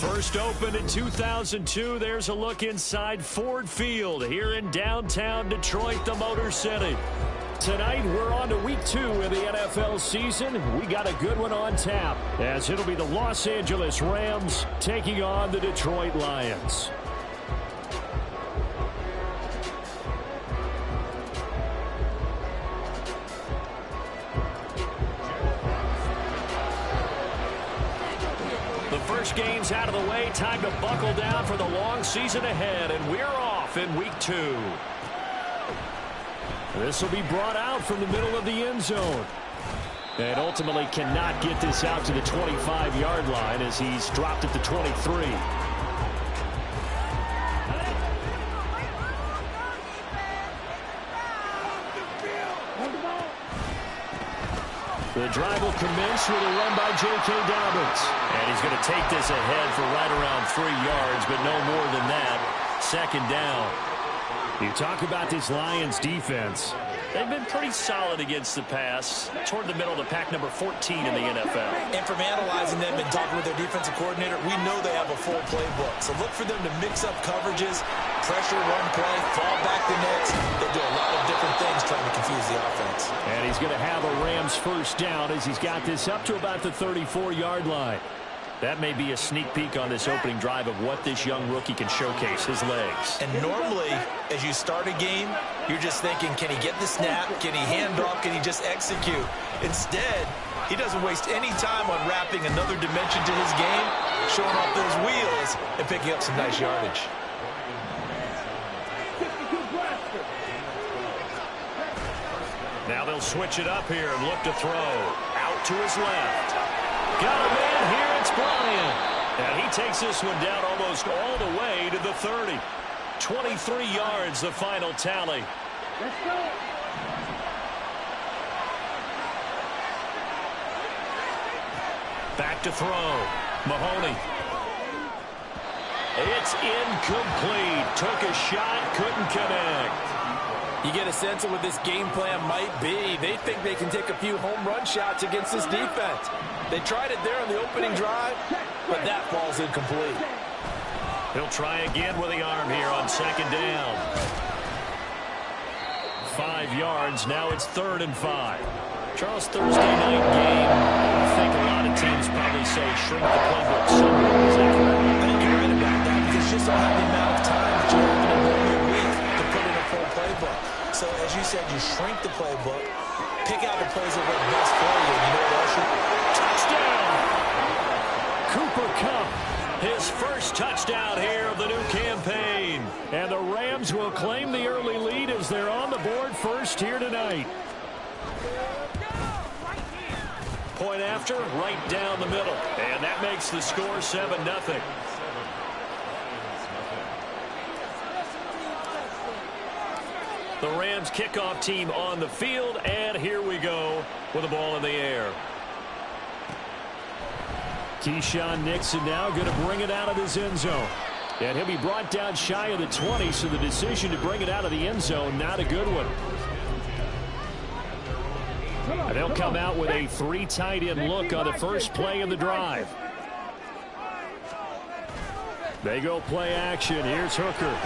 First opened in 2002, there's a look inside Ford Field here in downtown Detroit, the Motor City. Tonight, we're on to week 2 of the NFL season. We got a good one on tap, as it'll be the Los Angeles Rams taking on the Detroit Lions. The first game's out of the way. Time to buckle down for the long season ahead, and we're off in week 2. This will be brought out from the middle of the end zone. And ultimately cannot get this out to the 25-yard line as he's dropped at the 23. The drive will commence with a run by J.K. Dobbins. And he's going to take this ahead for right around 3 yards, but no more than that. Second down. You talk about this Lions defense. They've been pretty solid against the pass, toward the middle of the pack, number 14 in the NFL. And from analyzing them and talking with their defensive coordinator, we know they have a full playbook. So look for them to mix up coverages, pressure, run play, fall back the nets. They do a lot of different things trying to confuse the offense. And he's going to have a Rams first down as he's got this up to about the 34-yard line. That may be a sneak peek on this opening drive of what this young rookie can showcase, his legs. And normally, as you start a game, you're just thinking, can he get the snap? Can he hand off? Can he just execute? Instead, he doesn't waste any time on wrapping another dimension to his game, showing off those wheels, and picking up some nice yardage. Now they'll switch it up here and look to throw. Out to his left. Got a man here, it's Bryant. And he takes this one down almost all the way to the 30. 23 yards, the final tally. Let's go. Back to throw. Mahoney. It's incomplete. Took a shot, couldn't connect. You get a sense of what this game plan might be. They think they can take a few home run shots against this defense. They tried it there on the opening drive, but that falls incomplete. He'll try again with the arm here on second down. 5 yards. Now it's 3rd and 5. Charles, Thursday night game. I think a lot of teams probably say shrink the playbook somewhat. Is that correct? I think you're right about that because just don't have the amount of time that you have in a normal week to put in a full playbook. So as you said, you shrink the playbook, pick out the plays that work best for you. You know what else? Touchdown! Cooper Kupp, his first touchdown here of the new campaign. And the Rams will claim the early lead as they're on the board first here tonight. Point after, right down the middle. And that makes the score 7-0. The Rams kickoff team on the field, and here we go with the ball in the air. Keyshawn Nixon now going to bring it out of his end zone. And he'll be brought down shy of the 20, so the decision to bring it out of the end zone, not a good one. And they'll come out with a 3 tight end look on the first play of the drive. They go play action. Here's Hooker.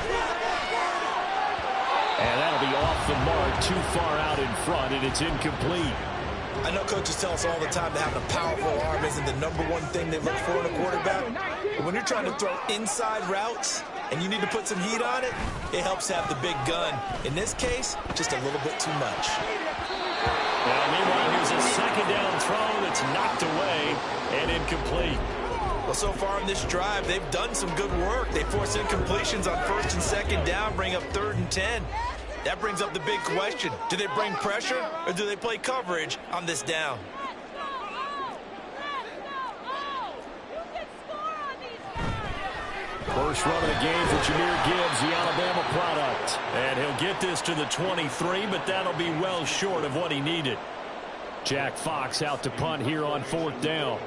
And that'll be off the mark, too far out in front, and it's incomplete. I know coaches tell us all the time that having a powerful arm isn't the #1 thing they look for in a quarterback. But when you're trying to throw inside routes and you need to put some heat on it, it helps have the big gun. In this case, just a little bit too much. Now, meanwhile, here's a second down throw that's knocked away and incomplete. Well, so far in this drive, they've done some good work. They force incompletions on 1st and 2nd down, bring up 3rd and 10. That brings up the big question. Do they bring pressure or do they play coverage on this down? First run of the game for Jahmyr Gibbs, the Alabama product. And he'll get this to the 23, but that'll be well short of what he needed. Jack Fox out to punt here on 4th down.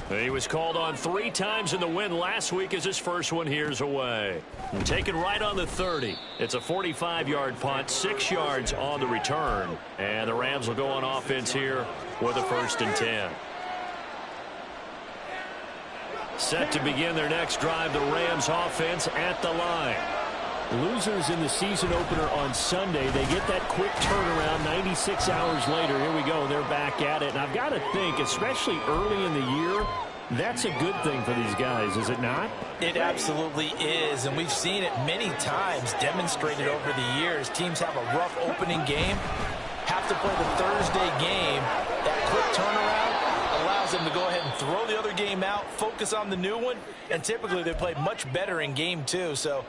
He was called on 3 times in the win last week as his first one here's away. And taken right on the 30. It's a 45-yard punt, 6 yards on the return. And the Rams will go on offense here with a 1st and 10. Set to begin their next drive, the Rams offense at the line. Losers in the season opener on Sunday, they get that quick turnaround 96 hours later. Here we go, they're back at it. And I've got to think, especially early in the year, that's a good thing for these guys, is it not? It absolutely is, and we've seen it many times demonstrated over the years. Teams have a rough opening game, have to play the Thursday game. That quick turnaround allows them to go ahead and throw the other game out, focus on the new one, and typically they play much better in game 2. So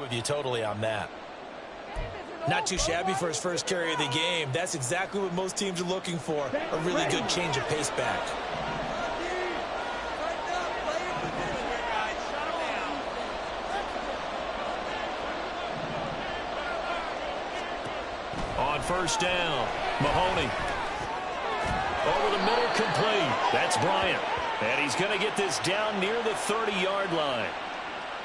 you totally on that. Not too shabby for his first carry of the game. That's exactly what most teams are looking for. A really good change of pace back. On first down, Mahoney. Over the middle, complete. That's Bryant. And he's going to get this down near the 30-yard line.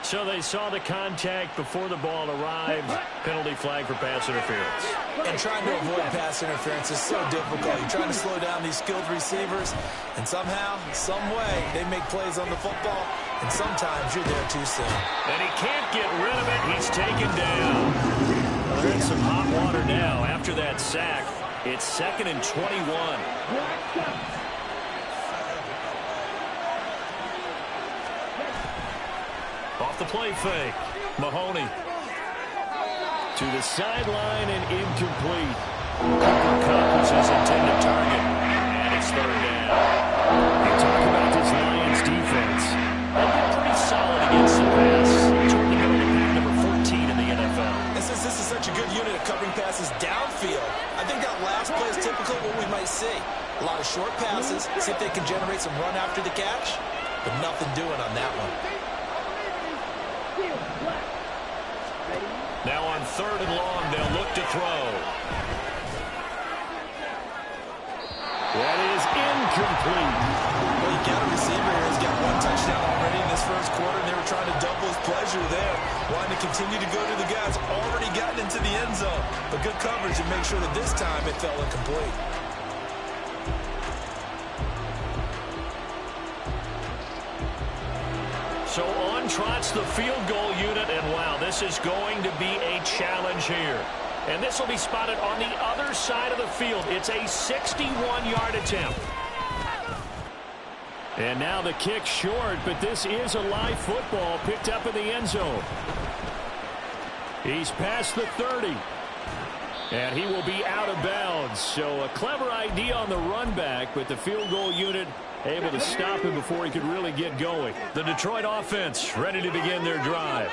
So they saw the contact before the ball arrived. Penalty flag for pass interference. And trying to avoid pass interference is so difficult. You're trying to slow down these skilled receivers, and somehow, some way, they make plays on the football, and sometimes you're there too soon. And he can't get rid of it. He's taken down. Well, they're in some hot water now after that sack. It's 2nd and 21. Off the play fake. Mahoney to the sideline and incomplete. Cooper Kupp was his intended target. And it's 3rd down. You talk about this Lions defense. They've been pretty solid against the pass. Toward the middle of the pack, number 14 in the NFL. And since this is such a good unit of covering passes downfield, I think that last play is typical of what we might see. A lot of short passes, see if they can generate some run after the catch, but nothing doing on that one. Now on 3rd and long, they'll look to throw. That is incomplete. Well, you got a receiver here who's got 1 touchdown already in this first quarter, and they were trying to double his pleasure there, wanting to continue to go to the guys already gotten into the end zone. But good coverage to make sure that this time it fell incomplete. So on trots the field goal unit, and wow, this is going to be a challenge here. And this will be spotted on the other side of the field. It's a 61-yard attempt. And now the kick short, but this is a live football picked up in the end zone. He's past the 30. And he will be out of bounds. So a clever idea on the run back, but the field goal unit able to stop him before he could really get going. The Detroit offense ready to begin their drive.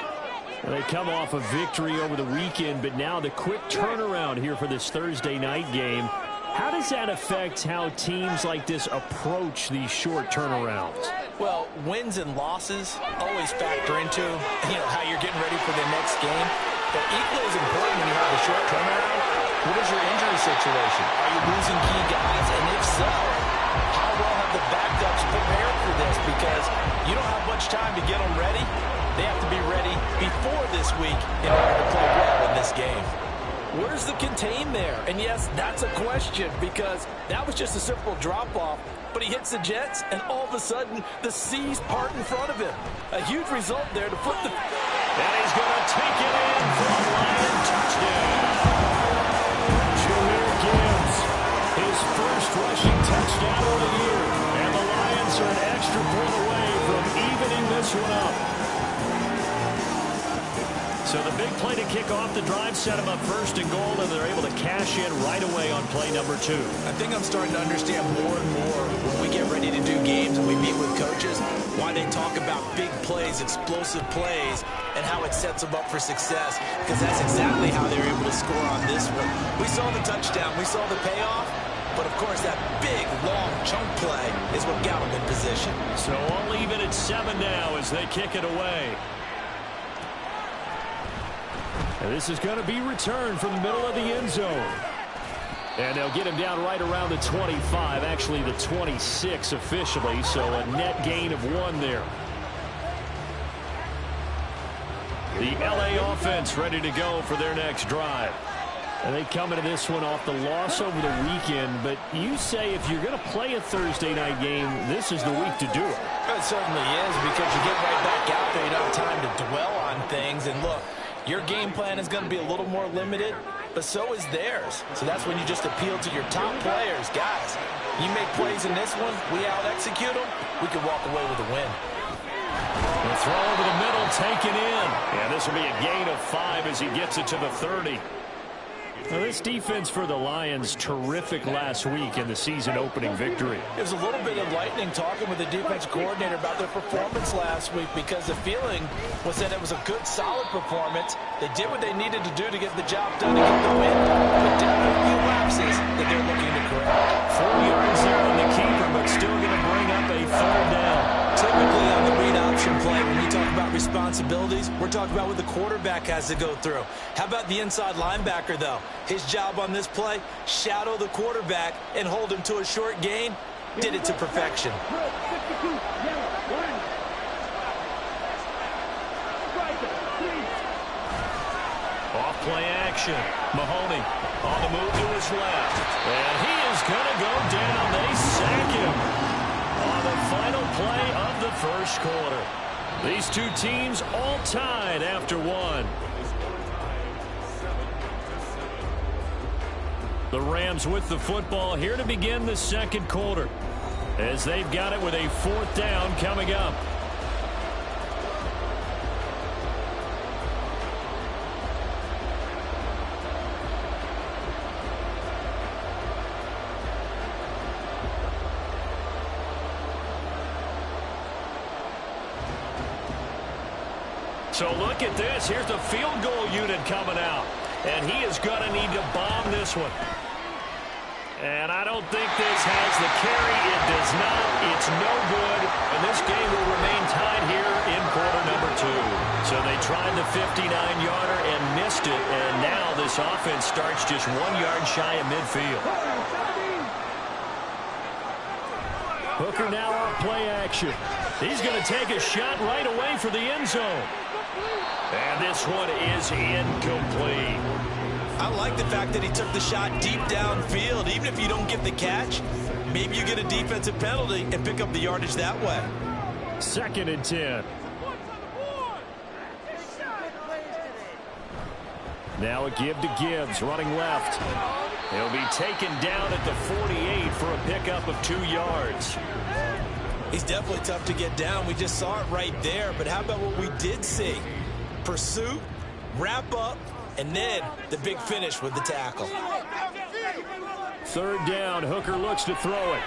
They come off a victory over the weekend, but now the quick turnaround here for this Thursday night game. How does that affect how teams like this approach these short turnarounds? Well, wins and losses always factor into, how you're getting ready for the next game. But equally as important when you have a short turnaround, what is your injury situation? Are you losing key guys? And if so, how well have the backups prepared for this? Because you don't have much time to get them ready. They have to be ready before this week in order to play well in this game. Where's the contain there? And yes, that's a question, because that was just a simple drop-off. But he hits the Jets, and all of a sudden, the seas part in front of him. A huge result there to flip the... And he's going to take it in for a Lion touchdown. Jahmyr Gibbs, his first rushing touchdown of the year. And the Lions are an extra point away from evening this one up. So the big play to kick off the drive set them up 1st and goal, and they're able to cash in right away on play number 2. I think I'm starting to understand more and more when we get ready to do games and we meet with coaches, why they talk about big plays, explosive plays, and how it sets them up for success, because that's exactly how they were able to score on this one. We saw the touchdown, we saw the payoff, but of course that big, long chunk play is what got them in position. So all even at 7 now as they kick it away. And this is going to be returned from the middle of the end zone. And they'll get him down right around the 25, actually the 26 officially, so a net gain of 1 there. The LA offense ready to go for their next drive. And they come into this one off the loss over the weekend, but you say if you're going to play a Thursday night game, this is the week to do it. It certainly is, because you get right back out there. You don't have time to dwell on things. And look, your game plan is going to be a little more limited, but so is theirs. So that's when you just appeal to your top players. Guys, you make plays in this one, we out-execute them, we can walk away with a win. The throw over the middle, taken in. And this will be a gain of 5 as he gets it to the 30. Now, this defense for the Lions, terrific last week in the season-opening victory. It was a little bit enlightening talking with the defense coordinator about their performance last week, because the feeling was that it was a good, solid performance. They did what they needed to do to get the job done to get the win, but definitely a few lapses that they're looking to correct. 4 yards there on the keeper, but still going to bring up a 3rd down. Typically on the read option play, when we talk about responsibilities, we're talking about what the quarterback has to go through. How about the inside linebacker, though? His job on this play, shadow the quarterback and hold him to a short gain. Did it to perfection. Off play action. Mahoney on the move to his left. And he is going to go down. They sack him on the final play of the first quarter. These two teams all tied after 1. The Rams with the football here to begin the second quarter, as they've got it with a 4th down coming up. So look at this. Here's the field goal unit coming out. And he is going to need to bomb this one. And I don't think this has the carry. It does not. It's no good. And this game will remain tied here in quarter number 2. So they tried the 59-yarder and missed it. And now this offense starts just 1 yard shy of midfield. Hooker now off play action. He's going to take a shot right away for the end zone. And this one is incomplete. I like the fact that he took the shot deep downfield. Even if you don't get the catch, maybe you get a defensive penalty and pick up the yardage that way. 2nd and 10. Now a give to Gibbs, running left. He'll be taken down at the 48 for a pickup of 2 yards. He's definitely tough to get down. We just saw it right there. But how about what we did see? Pursuit, wrap up, and then the big finish with the tackle. 3rd down. Hooker looks to throw it.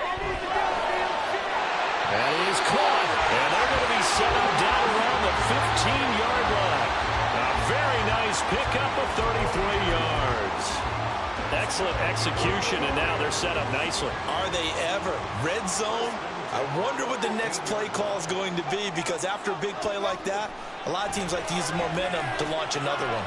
That is caught. And they're going to be set up down around the 15-yard line. A very nice pickup of 33 yards. Excellent execution, and now they're set up nicely. Are they ever? Red zone? I wonder what the next play call is going to be, because after a big play like that, a lot of teams like to use the momentum to launch another one.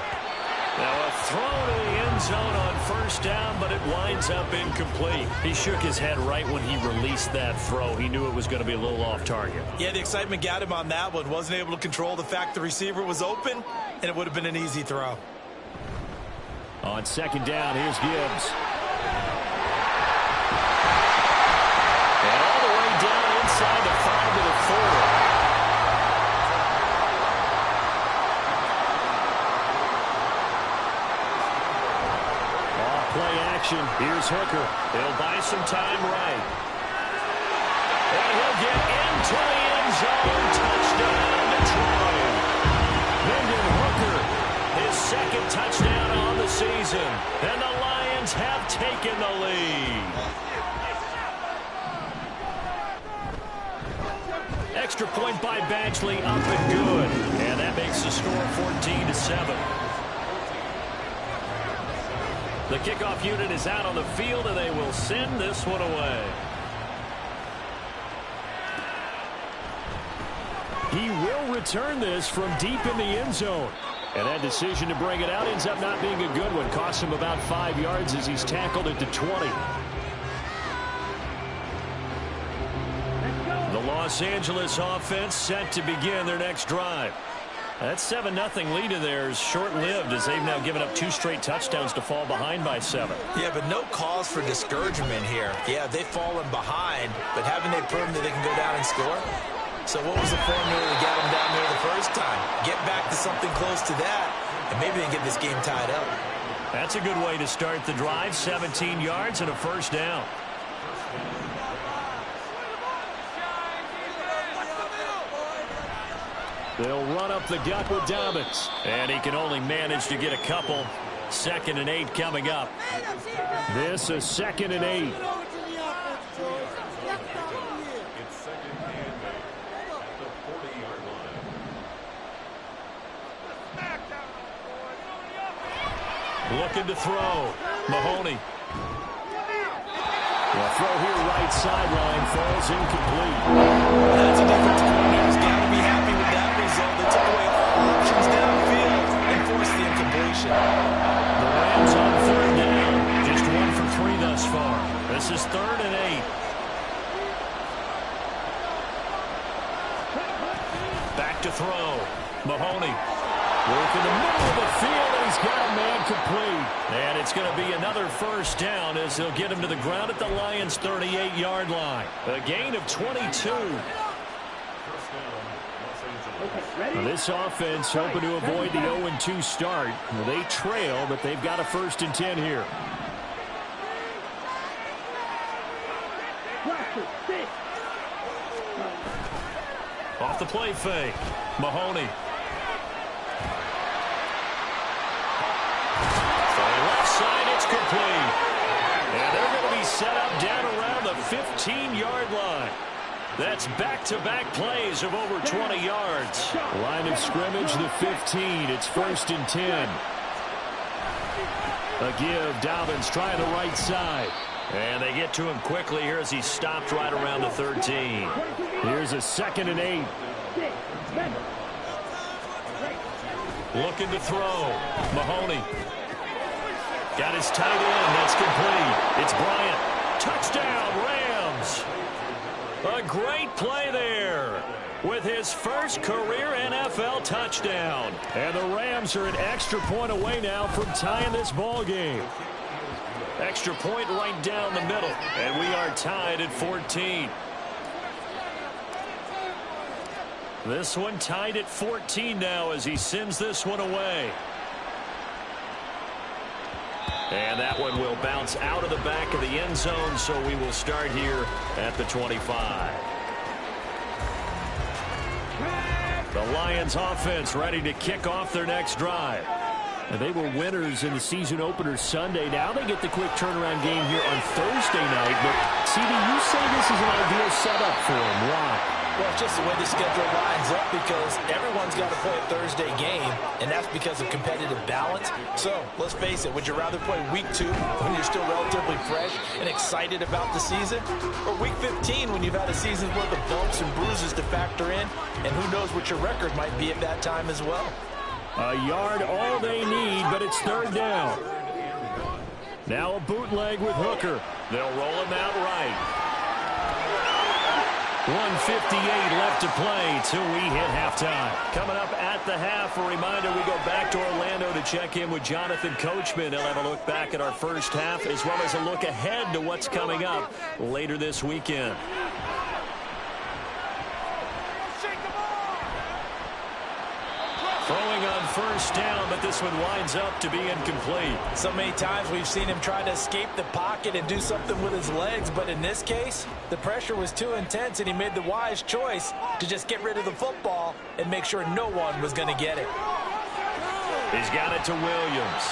Now a throw to the end zone on 1st down, but it winds up incomplete. He shook his head right when he released that throw. He knew it was going to be a little off target. Yeah, the excitement got him on that one. Wasn't able to control the fact the receiver was open, and it would have been an easy throw. On 2nd down, here's Gibbs. And all the way down inside the 5 to the 4. Play action. Here's Hooker. He'll buy some time right. And he'll get into the end zone. Touchdown, Detroit. Hendon Hooker, his 2nd touchdown on the season. And the Lions have taken the lead. Extra point by Badgley, up and good. And that makes the score 14-7. The kickoff unit is out on the field, and they will send this one away. He will return this from deep in the end zone. And that decision to bring it out ends up not being a good one. Costs him about 5 yards as he's tackled at the 20. The Los Angeles offense set to begin their next drive. That 7-0 lead in there is short-lived as they've now given up 2 straight touchdowns to fall behind by 7. Yeah, but no cause for discouragement here. Yeah, they've fallen behind, but haven't they proven that they can go down and score? So what was the formula to get them down there the first time? Get back to something close to that, and maybe they can get this game tied up. That's a good way to start the drive. 17 yards and a first down. They'll run up the gut with Dobbins. And he can only manage to get a couple. 2nd and 8 coming up. This is 2nd and 8. Looking to throw. Mahoney. The throw here right sideline falls incomplete. That's a defense coordinator's got to be happy with that result. They took away all options downfield and forced the incompletion. The Rams on 3rd down. Just 1 for 3 thus far. This is 3rd and 8. Back to throw. Mahoney. Work in the middle of the field, and he's got a man complete. And it's going to be another first down as they'll get him to the ground at the Lions' 38-yard line. A gain of 22. Now this offense hoping to avoid the 0-2 start. Well, they trail, but they've got a 1st and 10 here. Off the play fake. Mahoney. It's complete. And they're going to be set up down around the 15-yard line. That's back-to-back plays of over 20 yards. Line of scrimmage, the 15. It's 1st and 10. A give. Dobbins trying the right side. And they get to him quickly here as he stopped right around the 13. Here's a 2nd and 8. Looking to throw. Mahoney. Got his tight end. That's complete. It's Bryant. Touchdown, Rams. A great play there with his first career NFL touchdown. And the Rams are an extra point away now from tying this ball game. Extra point right down the middle. And we are tied at 14. This one tied at 14 now as he sends this one away. And that one will bounce out of the back of the end zone, so we will start here at the 25. The Lions offense ready to kick off their next drive. And they were winners in the season opener Sunday. Now they get the quick turnaround game here on Thursday night. But, CD, you say this is an ideal setup for them. Why? Well, it's just the way the schedule lines up because everyone's got to play a Thursday game, and that's because of competitive balance. So, let's face it, would you rather play week 2 when you're still relatively fresh and excited about the season, or week 15 when you've had a season's worth of bumps and bruises to factor in, and who knows what your record might be at that time as well? A yard all they need, but it's 3rd down. Now a bootleg with Hooker. They'll roll him out right. 1:58 left to play till we hit halftime. Coming up at the half, a reminder we go back to Orlando to check in with Jonathan Coachman. He'll have a look back at our first half as well as a look ahead to what's coming up later this weekend. Throwing on 1st down, but this one winds up to be incomplete. So many times we've seen him try to escape the pocket and do something with his legs, but in this case, the pressure was too intense and he made the wise choice to just get rid of the football and make sure no one was going to get it. He's got it to Williams.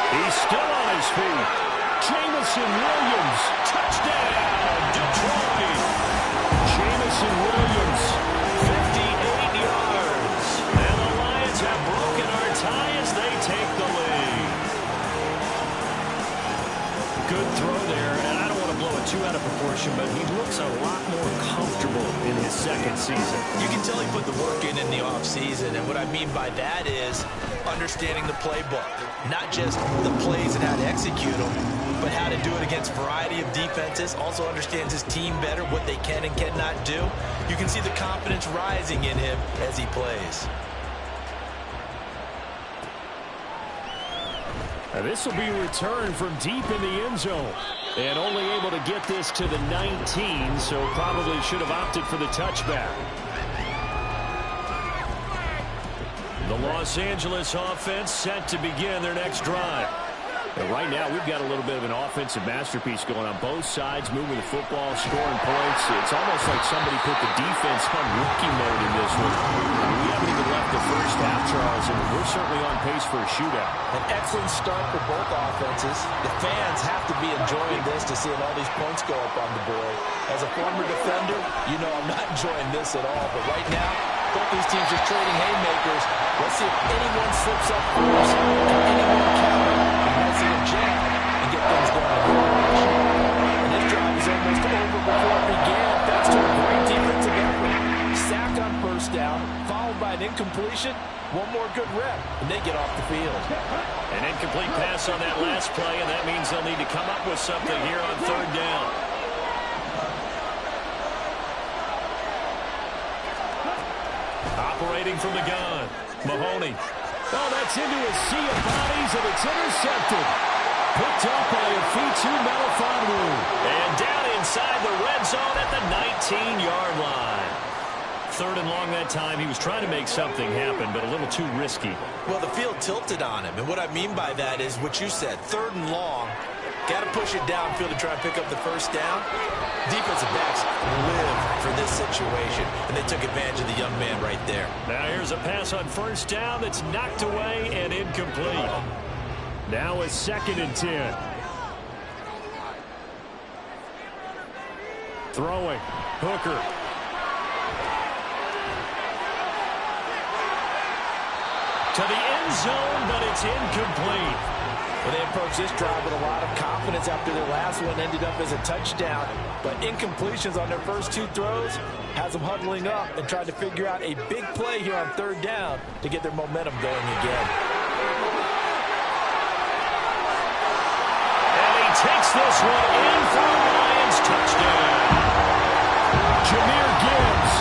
He's still on his feet. Jameson Williams, touchdown, Detroit. Jameson Williams, 58 yards. And the Lions have broken our tie as they take the lead. Good throw there, and I don't want to blow a too out of proportion, but he looks a lot more comfortable in his second season. You can tell he put the work in the offseason, and what I mean by that is understanding the playbook. Not just the plays and how to execute them, but how to do it against a variety of defenses. Also understands his team better, what they can and cannot do. You can see the confidence rising in him as he plays. This will be a return from deep in the end zone. And only able to get this to the 19, so probably should have opted for the touchback. The Los Angeles offense set to begin their next drive. And right now, we've got a little bit of an offensive masterpiece going on both sides, moving the football, scoring points. It's almost like somebody put the defense on rookie mode in this one. We haven't even left the first half, Charles, and we're certainly on pace for a shootout. An excellent start for both offenses. The fans have to be enjoying this to seeing all these points go up on the board. As a former defender, you know I'm not enjoying this at all. But right now, both these teams are trading haymakers. Let's see if anyone slips up first. Can anyone counter? Let's see a jab and get things going in the direction. And this drive is almost over before it began. Thanks to a great defensive effort. Sack on first down, followed by an incompletion. One more good rep, and they get off the field. An incomplete pass on that last play, and that means they'll need to come up with something here on third down. Operating from the gun, Mahoney. Oh, that's into a sea of bodies, and it's intercepted. Picked up by a Fitu Melifonwu. And down inside the red zone at the 19-yard line. Third and long that time. He was trying to make something happen, but a little too risky. Well, the field tilted on him, and what I mean by that is what you said, third and long. Got to push it downfield to try and pick up the first down. Defensive backs live for this situation, and they took advantage of the young man right there. Now here's a pass on first down that's knocked away and incomplete. Now a 2nd and 10. Throwing. Hooker. To the end zone, but it's incomplete. Well, they approached this drive with a lot of confidence after their last one ended up as a touchdown. But incompletions on their first 2 throws has them huddling up and trying to figure out a big play here on third down to get their momentum going again. And he takes this one in for a Lions touchdown. Jahmyr Gibbs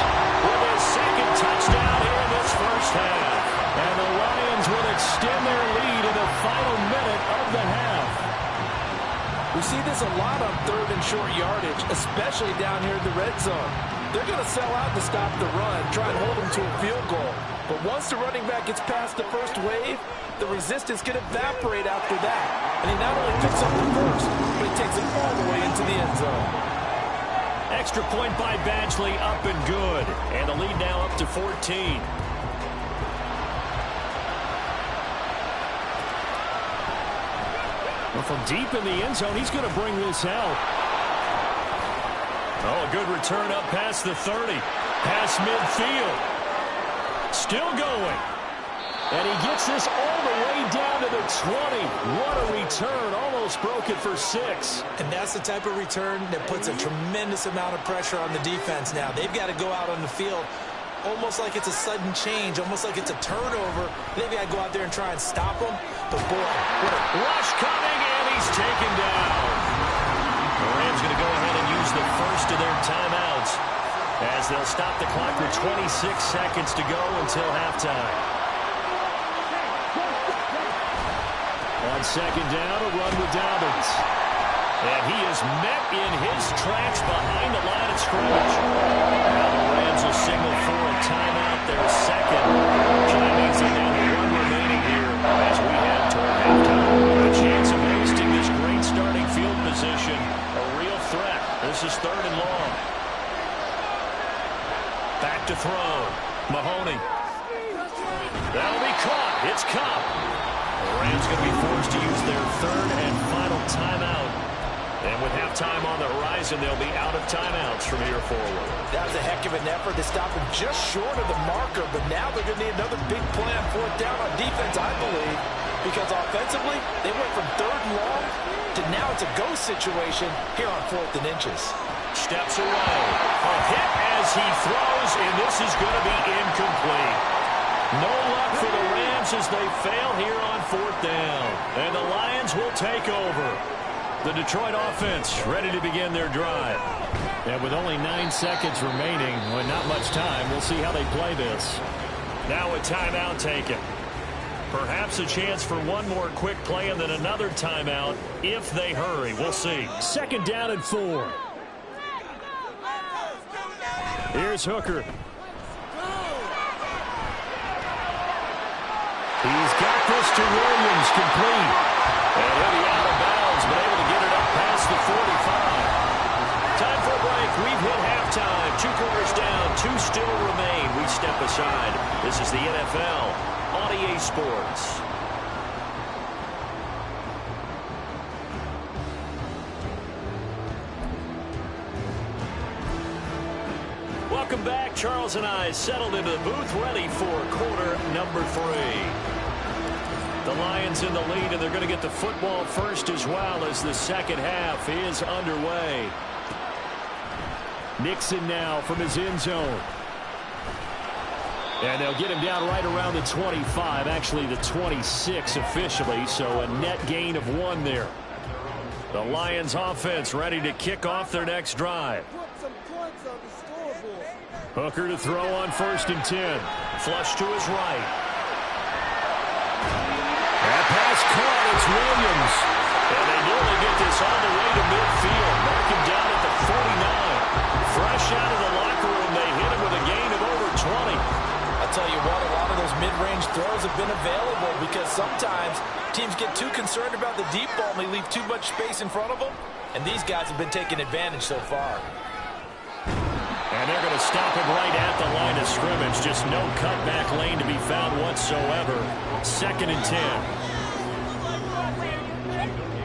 with his 2nd touchdown here in this first half. And the Lions will extend their lead in the final minute of the half. We see this a lot on third and short yardage, especially down here in the red zone. They're going to sell out to stop the run, try and hold them to a field goal. But once the running back gets past the first wave, the resistance can evaporate after that. And he not only picks up the first, but he takes it all the way into the end zone. Extra point by Badgley, up and good. And the lead now up to 14. Well, from deep in the end zone, he's going to bring this out. Oh, a good return up past the 30. Past midfield. Still going. And he gets this all the way down to the 20. What a return. Almost broke it for 6. And that's the type of return that puts a tremendous amount of pressure on the defense now. They've got to go out on the field almost like it's a sudden change, almost like it's a turnover. They've got to go out there and try and stop them. But, boy, what a rush coming, and he's taken down. The Rams going to go ahead and use the first of their timeouts as they'll stop the clock with 26 seconds to go until halftime. On 2nd down, a run with Dobbins. And he is met in his tracks behind the line of scrimmage. Now the Rams will signal for a timeout, their 2nd. That means they're down to 1 remaining here as we head toward halftime. A chance of wasting this great starting field position. A real threat. This is 3rd and long. Back to throw. Mahoney. That'll be caught. It's Cobb. The Rams going to be forced to use their 3rd and final timeout. And with halftime on the horizon, they'll be out of timeouts from here forward. That was a heck of an effort to stop him just short of the marker, but now they're going to need another big play on 4th down on defense, I believe. because offensively, they went from 3rd and long to now it's a go situation here on 4th and inches. Steps away. A hit as he throws, and this is going to be incomplete. No luck for the Rams as they fail here on 4th down. And the Lions will take over. The Detroit offense ready to begin their drive. And with only 9 seconds remaining, well, not much time, we'll see how they play this. Now a timeout taken. Perhaps a chance for one more quick play and then another timeout if they hurry. We'll see. 2nd down and 4. Here's Hooker. He's got this to Williams, complete. And he'll be out of bounds, but able to get it up past the 45. Time for a break. We've hit halftime. 2 quarters down, 2 still remain. We step aside. This is the NFL on EA Sports. Welcome back. Charles and I settled into the booth, ready for quarter number 3. The Lions in the lead, and they're going to get the football first as well as the second half is underway. Nixon now from his end zone. And they'll get him down right around the 25, actually the 26 officially, so a net gain of 1 there. The Lions offense ready to kick off their next drive. Hooker to throw on 1st and 10. Flush to his right. That pass caught. It's Williams. And they nearly get this all the way to midfield. Mark him down at the 49. Fresh out of the locker room, they hit him with a gain of over 20. I'll tell you what, a lot of those mid-range throws have been available because sometimes teams get too concerned about the deep ball and they leave too much space in front of them. And these guys have been taking advantage so far. And they're going to stop him right at the line of scrimmage. Just no cutback lane to be found whatsoever. 2nd and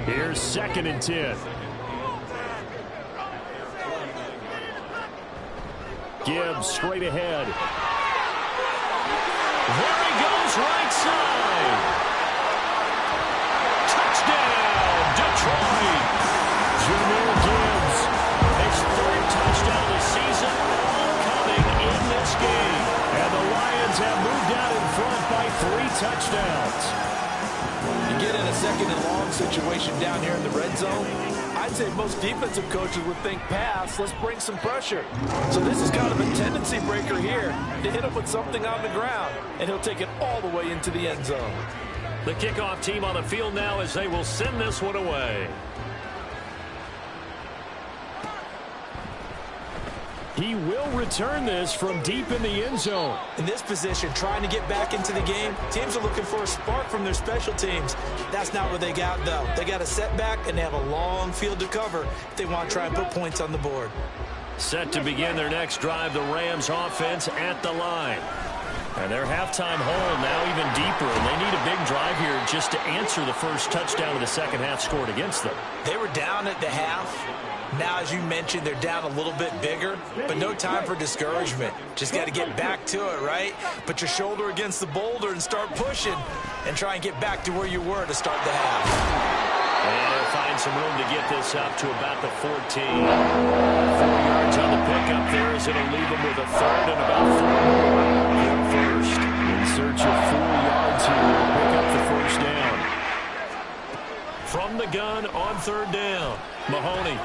10. Here's 2nd and 10. Gibbs straight ahead. There he goes, right side. Touchdown, Detroit. Jahmyr Gibbs, his 3rd touchdown of the season, all coming in this game. And the Lions have moved out in front by 3 touchdowns. You get in a 2nd and long situation down here in the red zone, I'd say most defensive coaches would think pass, let's bring some pressure. So this is kind of a tendency breaker here to hit him with something on the ground, and he'll take it all the way into the end zone. The kickoff team on the field now as they will send this one away. He will return this from deep in the end zone. In this position, trying to get back into the game, teams are looking for a spark from their special teams. That's not what they got, though. They got a setback, and they have a long field to cover if they want to try and put points on the board. Set to begin their next drive, the Rams offense at the line. And their halftime hole now even deeper, and they need a big drive here just to answer the first touchdown of the second half scored against them. They were down at the half. Now, as you mentioned, they're down a little bit bigger, but no time for discouragement. Just got to get back to it, right? Put your shoulder against the boulder and start pushing and try and get back to where you were to start the half. And they'll find some room to get this up to about the 14. 4 yards on the pickup there as it'll leave them with a 3rd and about 4 more. First, in search of 4 yards here to pick up the 1st down. From the gun on 3rd down, Mahoney.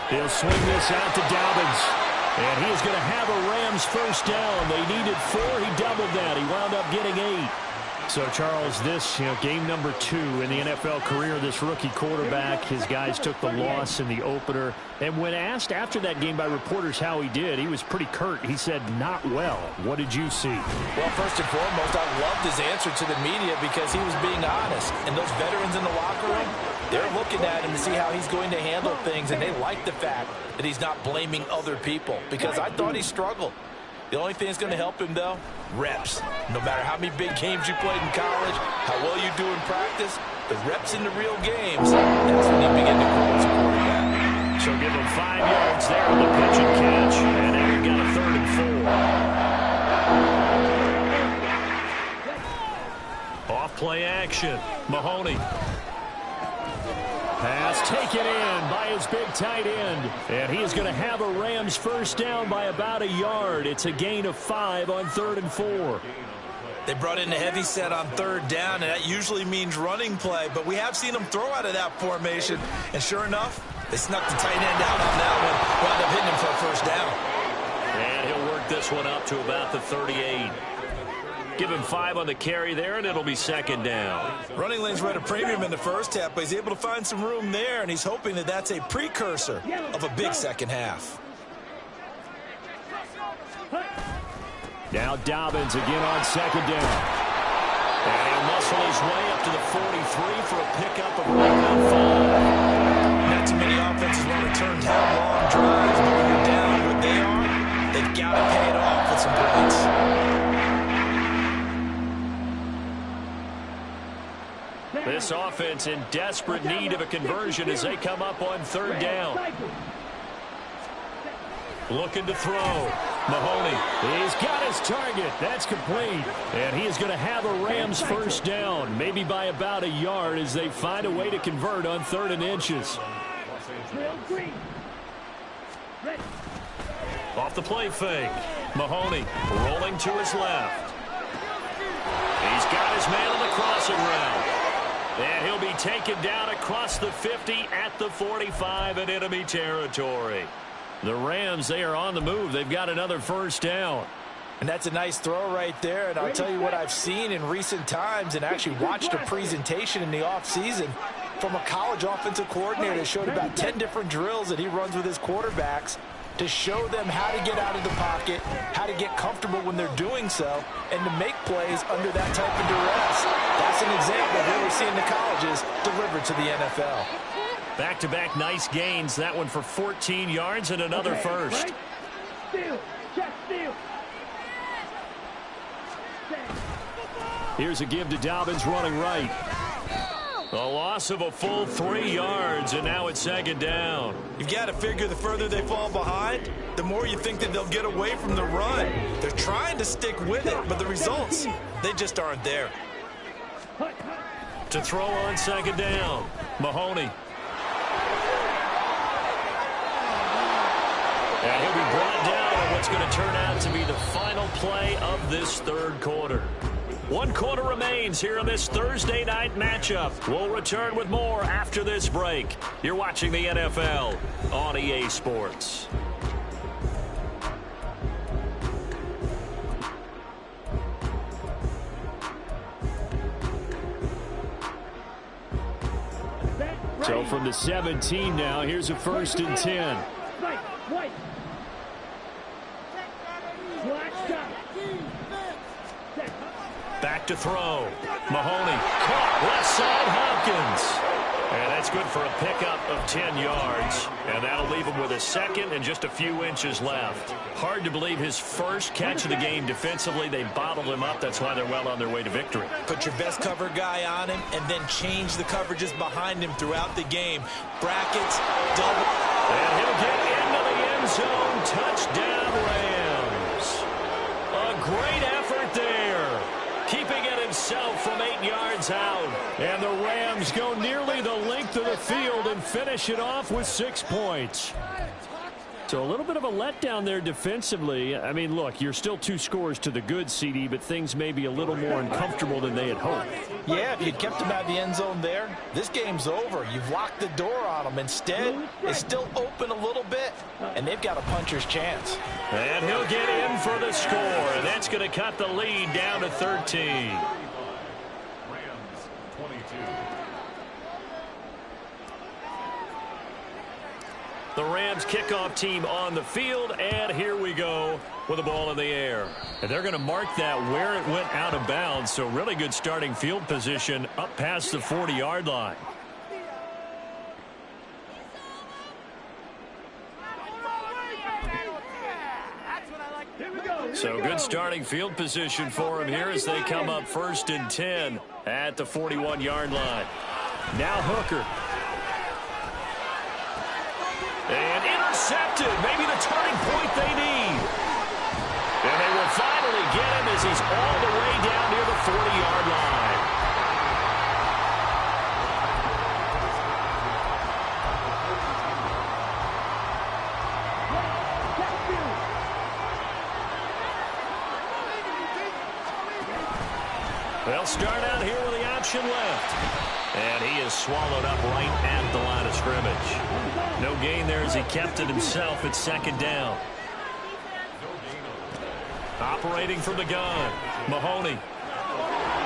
He'll swing this out to Dobbins. And he is going to have a Rams 1st down. They needed 4. He doubled that. He wound up getting 8. So, Charles, this, game number 2 in the NFL career, this rookie quarterback, his guys took the loss in the opener. And when asked after that game by reporters how he did, he was pretty curt. He said, not well. What did you see? Well, first and foremost, I loved his answer to the media because he was being honest. And those veterans in the locker room, they're looking at him to see how he's going to handle things, and they like the fact that he's not blaming other people because I thought he struggled. The only thing that's going to help him, though, reps. No matter how many big games you played in college, how well you do in practice, the reps in the real games, that's when you begin to grow as a quarterback. So give him 5 yards there on the pitch and catch, and now you've got a 3rd and 4. Off Play action. Mahoney. Pass taken in by his big tight end. And he is going to have a Rams first down by about a yard. It's a gain of 5 on 3rd and 4. They brought in a heavy set on 3rd down, and that usually means running play. But we have seen them throw out of that formation. And sure enough, they snuck the tight end out on that one. Wound up hitting him for a first down. And he'll work this one up to about the 38. Give him 5 on the carry there, and it'll be 2nd down. Running lanes were at a premium in the first half, but he's able to find some room there, and he's hoping that that's a precursor of a big second half. Now Dobbins again on 2nd down. And he'll muscle his way up to the 43 for a pickup of right about 5. Not too many offenses want to turn down long drives, but when you're down what they are, they've got to pay it off with some points. This offense in desperate need of a conversion as they come up on 3rd down. Looking to throw. Mahoney. He's got his target. That's complete. And he is going to have a Rams first down, maybe by about a yard as they find a way to convert on 3rd and inches. Off the play fake. Mahoney rolling to his left. He's got his man on the crossing route. And he'll be taken down across the 50 at the 45 in enemy territory. The Rams, they are on the move. They've got another first down. And that's a nice throw right there. And I'll tell you what I've seen in recent times and actually watched a presentation in the offseason from a college offensive coordinator that showed about 10 different drills that he runs with his quarterbacks to show them how to get out of the pocket, how to get comfortable when they're doing so, and to make plays under that type of duress. That's an example of what we're seeing the colleges delivered to the NFL. Back-to-back nice gains. That one for 14 yards and another first. Here's a give to Dobbins running right. A loss of a full 3 yards, and now it's 2nd down. You've got to figure the further they fall behind, the more you think that they'll get away from the run. They're trying to stick with it, but the results, they just aren't there. To throw on 2nd down, Mahoney. And he'll be brought down on what's going to turn out to be the final play of this 3rd quarter. 1 quarter remains here in this Thursday night matchup. We'll return with more after this break. You're watching the NFL on EA Sports. So from the 17 now, here's a 1st and 10. Back to throw. Mahoney caught left side Hopkins. And that's good for a pickup of 10 yards. And that'll leave him with a 2nd and just a few inches left. Hard to believe his first catch of the game defensively. They bottled him up. That's why they're well on their way to victory. Put your best cover guy on him and then change the coverages behind him throughout the game. Brackets, double. And he'll get into the end zone. Touchdown, Rams. A great effort there. Keeping it himself from 8 yards out. And the Rams go nearly the length of the field and finish it off with 6 points. So a little bit of a letdown there defensively. I mean, look, you're still 2 scores to the good, CD, but things may be a little more uncomfortable than they had hoped. Yeah, if you'd kept them out of the end zone there, this game's over. You've locked the door on them. Instead, it's still open a little bit, and they've got a puncher's chance. And he'll get in for the score, and that's going to cut the lead down to 13. The Rams kickoff team on the field, and here we go with the ball in the air. And they're going to mark that where it went out of bounds, so really good starting field position up past the 40-yard line. So good starting field position for him here as they come up 1st and 10 at the 41-yard line. Now Hooker. And intercepted. Maybe the turning point they need. And they will finally get him as he's all the way down near the 40-yard line. They'll start out here with the option left. And he is swallowed up right at the line of scrimmage. No gain there as he kept it himself at second down. Operating from the gun, Mahoney.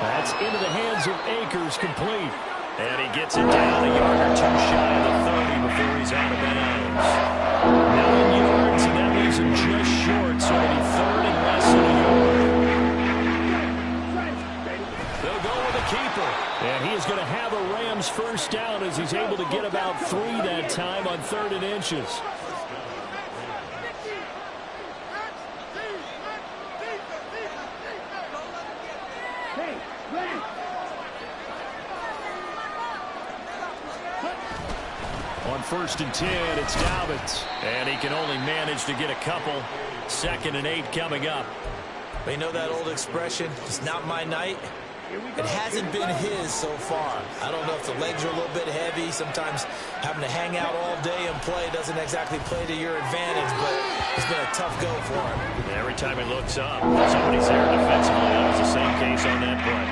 That's into the hands of Akers, complete. And he gets it down a yard or two shy of the 30 before he's out of bounds. 9 yards, and that leaves him just short, so it'll be third and less than a yard. They'll go with the keeper. And he is going to have a Rams first down as he's able to get about 3 that time on 3rd and inches. On 1st and 10, it's Dobbins. And he can only manage to get a couple. 2nd and 8 coming up. You know that old expression, it's not my night? It hasn't been his so far. I don't know if the legs are a little bit heavy. Sometimes having to hang out all day and play doesn't exactly play to your advantage, but it's been a tough go for him. Every time he looks up, somebody's there defensively. That was the same case on that play.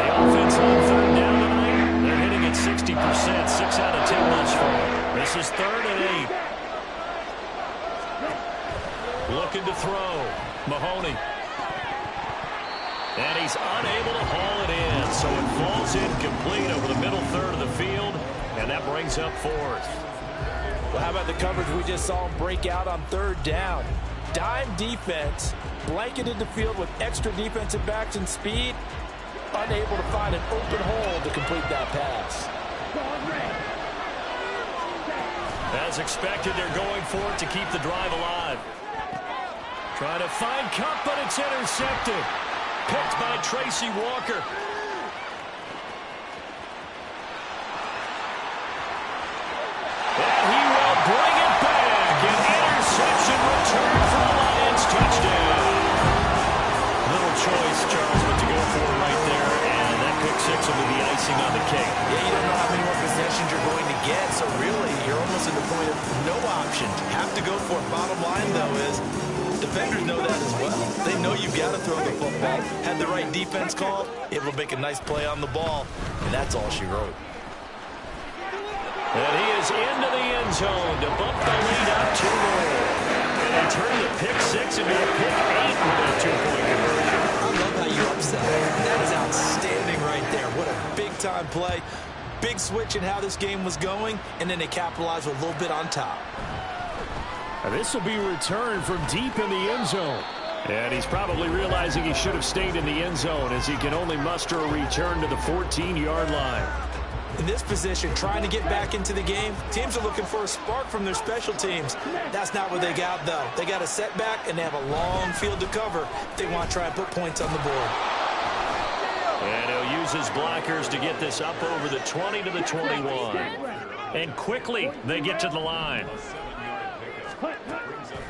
The offense on 3rd down tonight, they're hitting at 60%, 6 out of 10 thus far. This is 3rd and 8. Looking to throw. Mahoney. And he's unable to haul it in, so it falls incomplete over the middle third of the field, and that brings up 4th. Well, how about the coverage we just saw him break out on 3rd down? Dime defense, blanketed the field with extra defensive backs and speed, unable to find an open hole to complete that pass. As expected, they're going for it to keep the drive alive. Trying to find Kupp, but it's intercepted. Picked by Tracy Walker. And he will bring it back. An interception return for the Lions. Touchdown. Little choice, Charles, but to go for it right there. And that pick six will be the icing on the cake. Yeah, you don't know how many more possessions you're going to get, so really you're almost at the point of no option. Have to go for it. Bottom line, though, is defenders know that as well. They know you've got to throw the football. Had the right defense called, able to make a nice play on the ball, and that's all she wrote. And he is into the end zone to bump the lead up 2 more. And turn the pick six into a pick 8 with a 2-point conversion. I love how you upset it. That is outstanding right there. What a big-time play. Big switch in how this game was going, and then they capitalized with a little bit on top. This will be returned from deep in the end zone. And he's probably realizing he should have stayed in the end zone as he can only muster a return to the 14-yard line. In this position, trying to get back into the game, teams are looking for a spark from their special teams. That's not what they got, though. They got a setback, and they have a long field to cover if they want to try and put points on the board. And he'll use his blockers to get this up over the 20 to the 21. And quickly, they get to the line.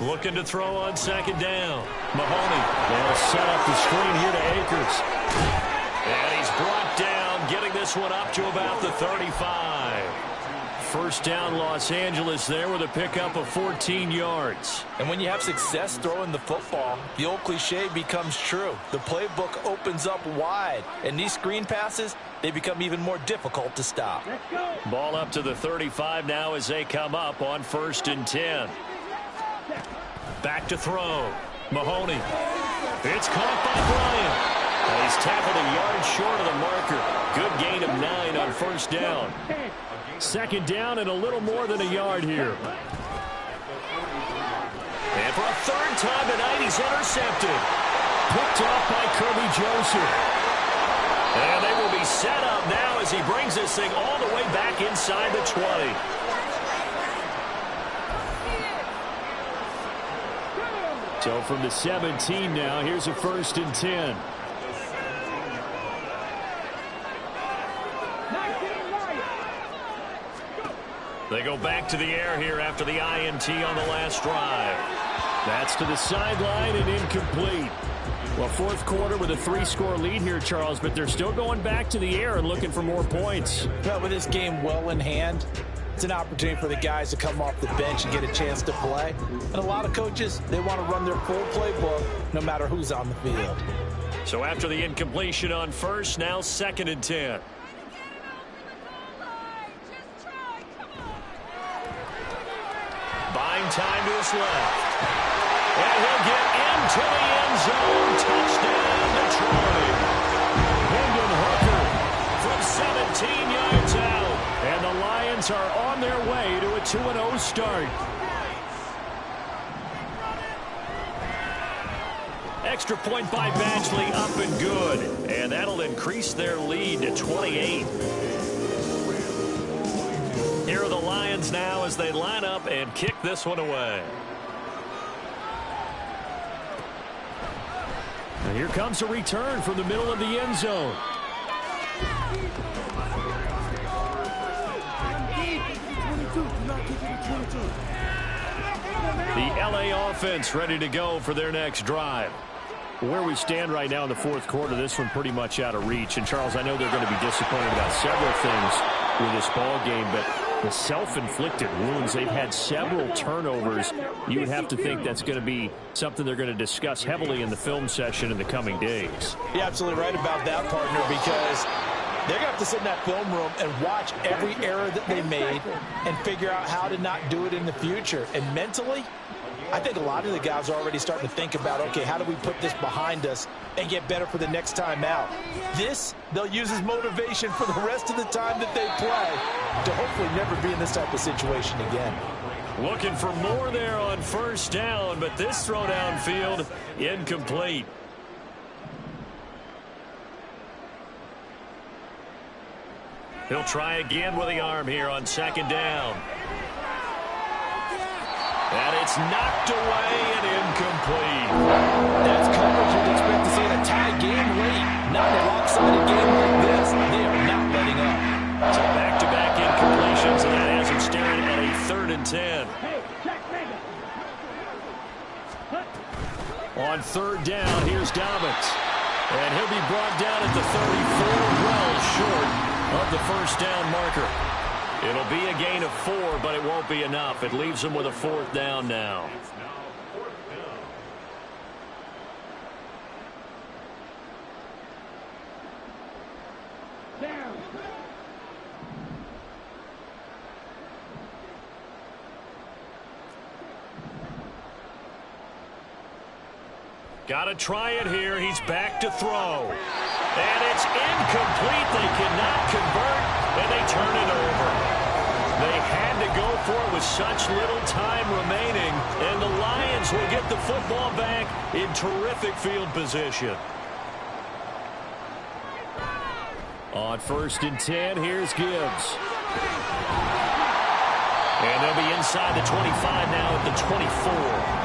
Looking to throw on 2nd down. Mahoney. They'll set up the screen here to Akers. And he's brought down, getting this one up to about the 35. First down, Los Angeles there with a pickup of 14 yards. And when you have success throwing the football, the old cliche becomes true. The playbook opens up wide, and these screen passes, they become even more difficult to stop. Ball up to the 35 now as they come up on 1st and 10. Back to throw. Mahoney. It's caught by Bryant. And he's tackled a yard short of the marker. Good gain of 9 on 1st down. 2nd down and a little more than a yard here. And for a 3rd time tonight, he's intercepted. Picked off by Kirby Joseph. And they will be set up now as he brings this thing all the way back inside the 20. So from the 17 now, here's a 1st and 10. They go back to the air here after the INT on the last drive. That's to the sideline and incomplete. Well, 4th quarter with a 3-score lead here, Charles, but they're still going back to the air and looking for more points. Well, with this game well in hand, it's an opportunity for the guys to come off the bench and get a chance to play. And a lot of coaches, they want to run their full playbook no matter who's on the field. So after the incompletion on first, now 2nd and 10. Buying time to his left. And he'll get into the end zone. Touchdown, Detroit. Hendon Hooker from 17 yards out. And the Lions are on their way to a 2-0 start. Extra point by Batchley, up and good. And that'll increase their lead to 28. Here are the Lions now as they line up and kick this one away. And here comes a return from the middle of the end zone. The LA offense ready to go for their next drive. Where we stand right now in the fourth quarter, this one pretty much out of reach. And, Charles, I know they're going to be disappointed about several things with this ball game, but the self-inflicted wounds, they've had several turnovers. You would have to think that's going to be something they're going to discuss heavily in the film session in the coming days. You're absolutely right about that, partner, because they're going to have to sit in that film room and watch every error that they made and figure out how to not do it in the future. And mentally, I think a lot of the guys are already starting to think about, okay, how do we put this behind us and get better for the next time out? This, they'll use as motivation for the rest of the time that they play to hopefully never be in this type of situation again. Looking for more there on first down, but this throw downfield incomplete. He'll try again with the arm here on 2nd down. And it's knocked away and incomplete. That's coverage you'd expect to see in a tie game late. Not a lopsided game like this. They are not letting up. So back-to-back incompletions, and that has him staring at a 3rd and 10. On 3rd down, here's Dobbins. And he'll be brought down at the 34, well short of the first down marker. It'll be a gain of 4, but it won't be enough. It leaves them with a 4th down now. Got to try it here. He's back to throw. And it's incomplete. They cannot convert, and they turn it over. They had to go for it with such little time remaining, and the Lions will get the football back in terrific field position. On 1st and 10, here's Gibbs. And they'll be inside the 25 now at the 24.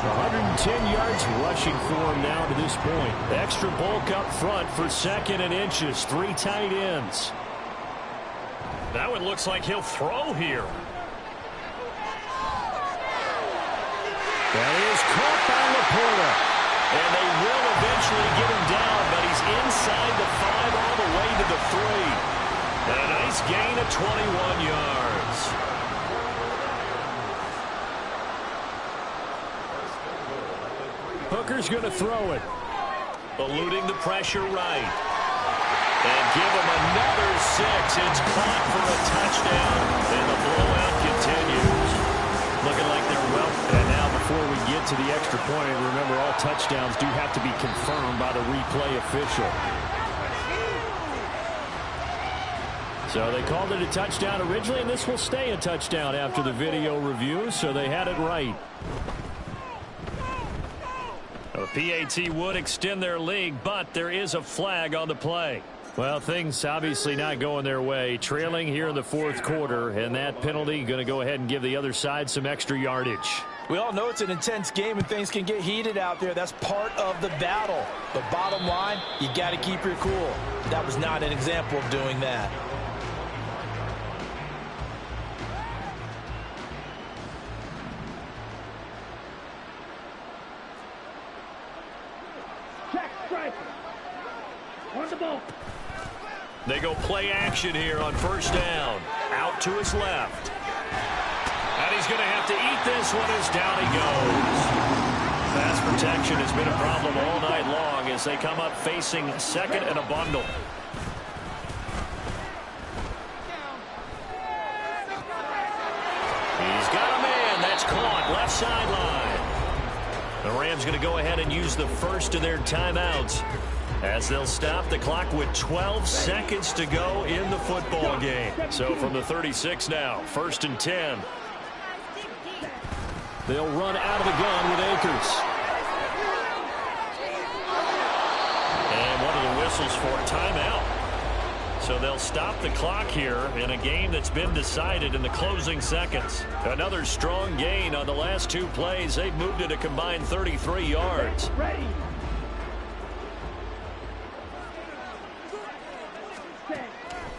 110 yards rushing for him now to this point. Extra bulk up front for 2nd and inches. 3 tight ends. That one looks like he'll throw here. That is caught by Laporta. And they will eventually get him down, but he's inside the 5 all the way to the 3. And a nice gain of 21 yards. Hooker's going to throw it. Eluding the pressure right. And give him another 6. It's caught for a touchdown. And the blowout continues. Looking like they're well. And now before we get to the extra point, remember all touchdowns do have to be confirmed by the replay official. So they called it a touchdown originally, and this will stay a touchdown after the video review, so they had it right. The PAT would extend their lead, but there is a flag on the play. Well, things obviously not going their way. Trailing here in the fourth quarter, and that penalty going to go ahead and give the other side some extra yardage. We all know it's an intense game and things can get heated out there. That's part of the battle. But bottom line, you got to keep your cool. That was not an example of doing that. They go play action here on first down. Out to his left. And he's going to have to eat this one as down he goes. Pass protection has been a problem all night long as they come up facing second and a bundle. He's got a man. That's caught. Left sideline. The Rams going to go ahead and use the first of their timeouts as they'll stop the clock with 12 seconds to go in the football game. So from the 36 now, 1st and 10. They'll run out of the gun with Akers. And one of the whistles for a timeout. So they'll stop the clock here in a game that's been decided in the closing seconds. Another strong gain on the last 2 plays. They've moved it a combined 33 yards.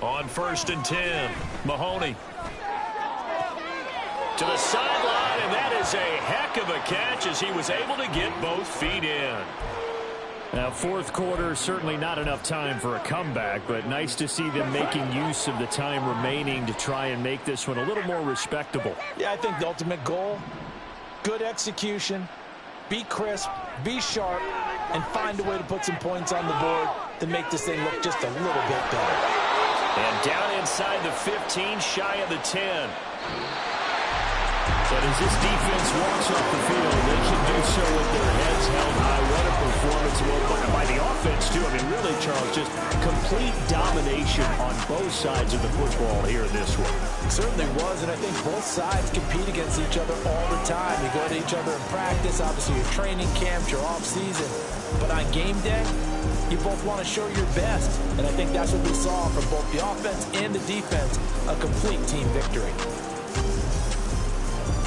On 1st and 10, Mahoney. To the sideline, and that is a heck of a catch as he was able to get both feet in. Now, 4th quarter, certainly not enough time for a comeback, but nice to see them making use of the time remaining to try and make this one a little more respectable. Yeah, I think the ultimate goal, good execution, be crisp, be sharp, and find a way to put some points on the board to make this thing look just a little bit better. And down inside the 15, shy of the 10. But as this defense walks off the field, they can do so with their heads held high. What a performance by the offense, too. I mean, really, Charles, just complete domination on both sides of the football here in this one. It certainly was, and I think both sides compete against each other all the time. You go to each other in practice, obviously your training camps, your off-season. But on game day, you both want to show your best. And I think that's what we saw from both the offense and the defense, a complete team victory.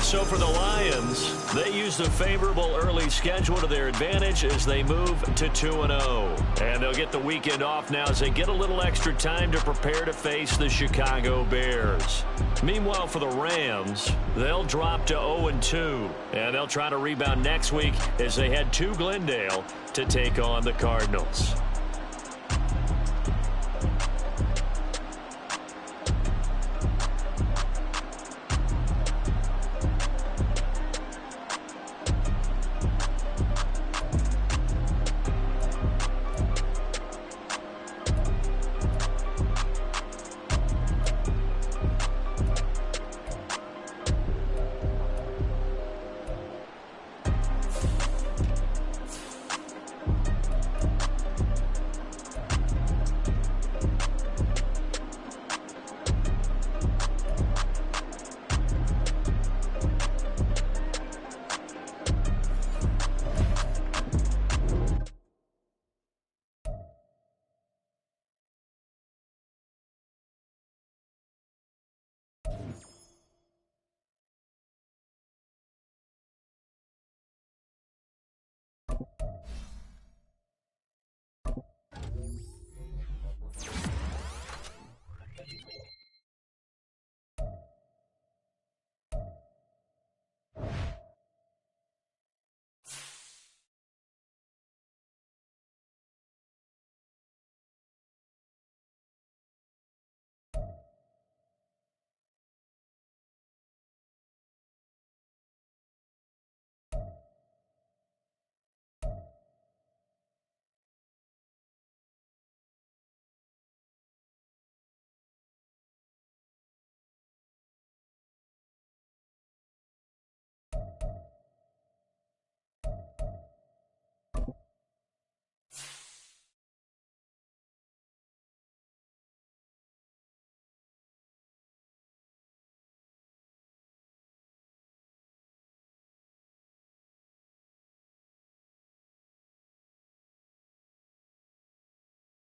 So for the Lions, they used a favorable early schedule to their advantage as they move to 2-0. And they'll get the weekend off now as they get a little extra time to prepare to face the Chicago Bears. Meanwhile, for the Rams, they'll drop to 0-2. And they'll try to rebound next week as they head to Glendale to take on the Cardinals.